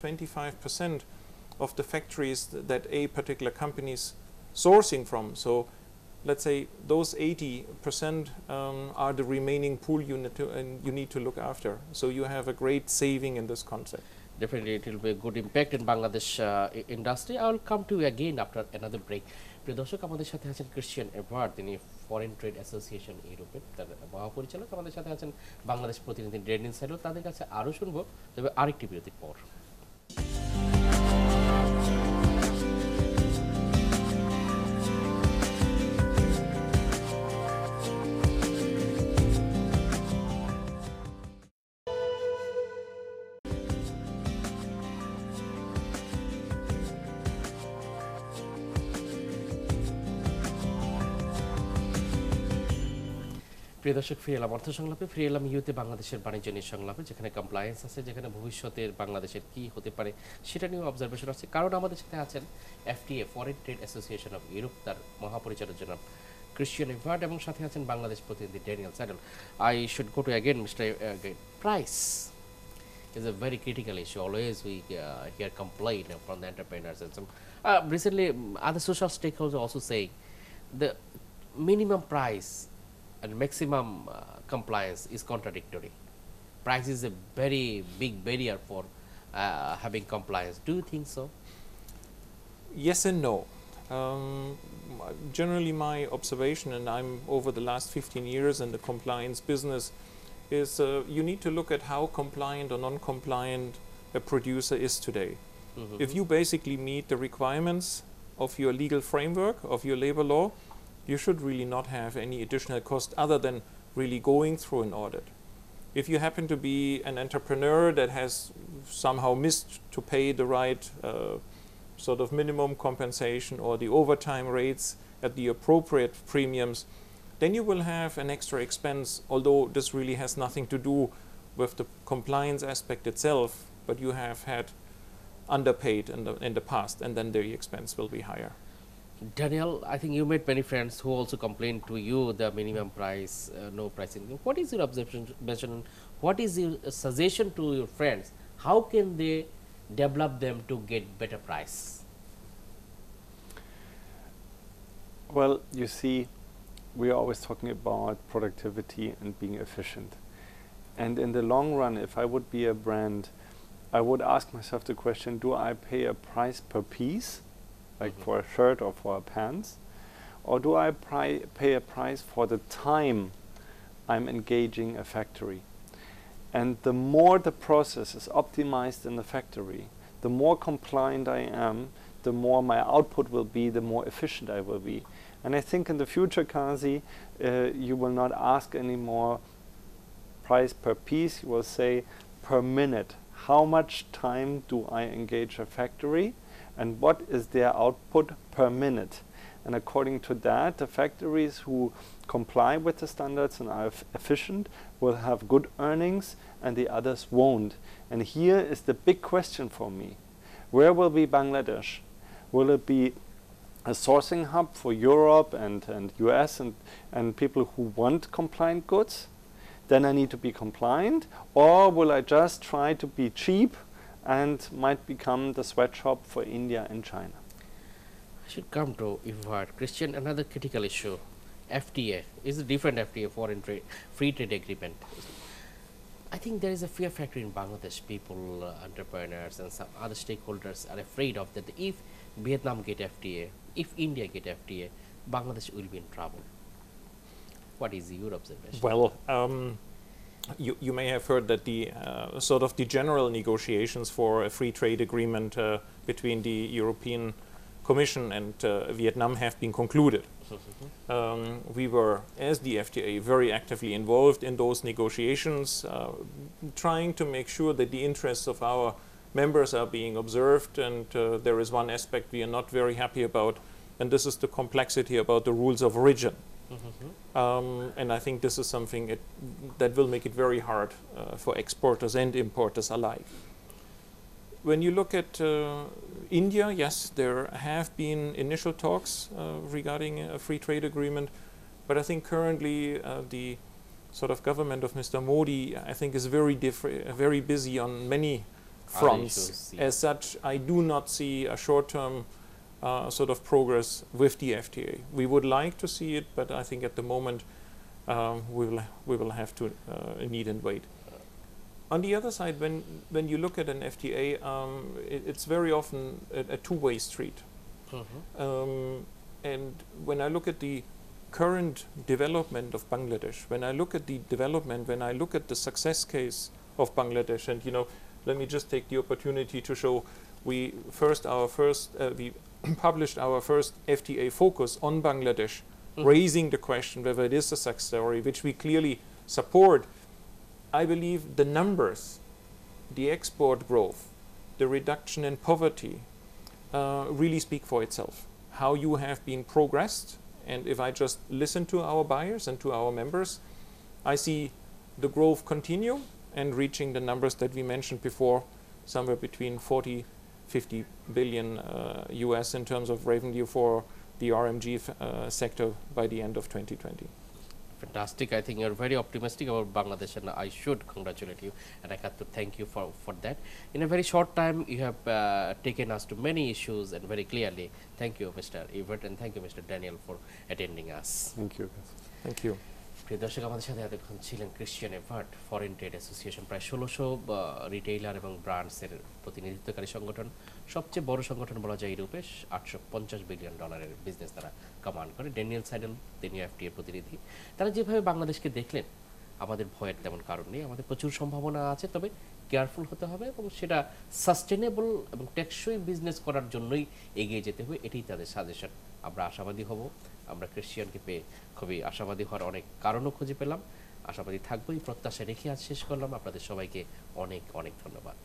25% of the factories that a particular company is sourcing from. So let's say those 80% are the remaining pool you need to look after. So you have a great saving in this concept. Definitely, it will be a good impact in Bangladesh industry. I will come to you again after another break. প্রিয় দর্শক, আমাদের সাথে আছেন Christian এভার্ড, তিনি foreign trade association ইউরোপের তার মহাপরিচালক। আমাদের সাথে আছেন বাংলাদেশ প্রতিনিধি ডেনিল সাইডও, তাদের কাছে আরও শুনবো, তবে আরেকটি বিরতির পর। প্রিয় দর্শক, ফিরে এলাম অর্থ সংলাপে, ফিরে এলাম ইউতে বাংলাদেশের বাণিজ্য নিয়ে সংলাপে, যেখানে কমপ্লায়েন্স আছে, যেখানে ভবিষ্যতের বাংলাদেশের কি হতে পারে সেটা নিয়েও অবজারভেশন আছে। কারণ আমাদের সাথে আছেন FTA foreign trade association of Europe, তার মহাপরিচালক জনাব ক্রিশ্চিয়ান এভার্ড, এবং সাথে আছেন বাংলাদেশ প্রতিনিধি Daniel Seidel. I should go to again mister Price is a very critical issue. Always we hear complaint from the entrepreneurs, and some recently other social stakeholders also saying the minimum price and maximum compliance is contradictory. Price is a very big barrier for having compliance. Do you think so? Yes and no. Generally my observation, and I'm over the last 15 years in the compliance business, is you need to look at how compliant or non-compliant a producer is today. If you basically meet the requirements of your legal framework, of your labor law, you should really not have any additional cost other than really going through an audit. If you happen to be an entrepreneur that has somehow missed to pay the right sort of minimum compensation or the overtime rates at the appropriate premiums, then you will have an extra expense, although this really has nothing to do with the compliance aspect itself, but you have had underpaid in the past, and then the expense will be higher. Daniel, I think you met many friends who also complained to you the minimum price, no pricing. What is your observation? What is your suggestion to your friends? How can they develop them to get better price? Well, you see, we are always talking about productivity and being efficient. And in the long run, if I would be a brand, I would ask myself the question, do I pay a price per piece, like for a shirt or for a pants, or do I pay a price for the time I'm engaging a factory? And the more the process is optimized in the factory, the more compliant I am, the more my output will be, the more efficient I will be. And I think in the future, Kazi, you will not ask anymore price per piece, you will say per minute. How much time do I engage a factory and what is their output per minute? And according to that, the factories who comply with the standards and are efficient will have good earnings and the others won't. And here is the big question for me. Where will be Bangladesh? Will it be a sourcing hub for Europe and US and people who want compliant goods? Then I need to be compliant, or will I just try to be cheap and might become the sweatshop for India and China? I should come to Evard. Christian, another critical issue, FTA. Is a different FTA, foreign trade, free trade agreement. I think there is a fear factor in Bangladesh. People, entrepreneurs and some other stakeholders are afraid of that. If Vietnam get FTA, if India get FTA, Bangladesh will be in trouble. What is your observation? Well, you may have heard that the sort of the general negotiations for a free trade agreement between the European Commission and Vietnam have been concluded. We were, as the FTA, very actively involved in those negotiations, trying to make sure that the interests of our members are being observed, and there is one aspect we are not very happy about, and this is the complexity about the rules of origin. And I think this is something that will make it very hard for exporters and importers alike. When you look at India, yes, there have been initial talks regarding a free trade agreement, but I think currently the sort of government of Mr. Modi, I think, is very busy on many fronts. issues, yeah. As such, I do not see a short-term sort of progress with the FTA. We would like to see it, but I think at the moment we will have to need and wait. On the other side, when you look at an FTA, it's very often a two-way street. And when I look at the current development of Bangladesh, when I look at the development, when I look at the success case of Bangladesh, and let me just take the opportunity to show we published our first FTA focus on Bangladesh, raising the question whether it is a success story, which we clearly support. I believe the numbers, the export growth, the reduction in poverty really speak for itself. How you have been progressed, and if I just listen to our buyers and to our members, I see the growth continue and reaching the numbers that we mentioned before, somewhere between 40-50 billion US in terms of revenue for the RMG sector by the end of 2020. Fantastic. I think you're very optimistic about Bangladesh, and I should congratulate you, and I got to thank you for that. In a very short time, you have taken us to many issues and very clearly. Thank you, Mr. Evert, and thank you, Mr. Daniel, for attending us. Thank you. Thank you. প্রিয় দর্শক, আমাদের সাথে এতক্ষণ ছিলেন Christian Evert, foreign trade association, প্রায় 1600 retailer এবং ব্রান্ডসের প্রতিনিধিত্বকারী সংগঠন, সবচেয়ে বড় সংগঠন বলা যায় ইউরোপে, $850 বিলিয়ন বিজনেস তারা কমান্ড করে। ড্যানিয়েল সাইডেল, তিনি FTA এর প্রতিনিধি। তারা যেভাবে বাংলাদেশকে দেখলেন, আমাদের ভয়ের তেমন কারণ নেই, আমাদের প্রচুর সম্ভাবনা আছে, তবে কেয়ারফুল হতে হবে এবং সেটা সাস্টেনেবল এবং টেকসই বিজনেস করার জন্যই এগিয়ে যেতে হবে, এটাই তাদের সাজেশন। আমরা আশাবাদী হব, আমরা ক্রিশ্চিয়ানকে পেয়ে খুবই আশাবাদী হওয়ার অনেক কারণও খুঁজে পেলাম, আশাবাদী থাকবো, এই প্রত্যাশা রেখে আজ শেষ করলাম। আপনাদের সবাইকে অনেক অনেক ধন্যবাদ।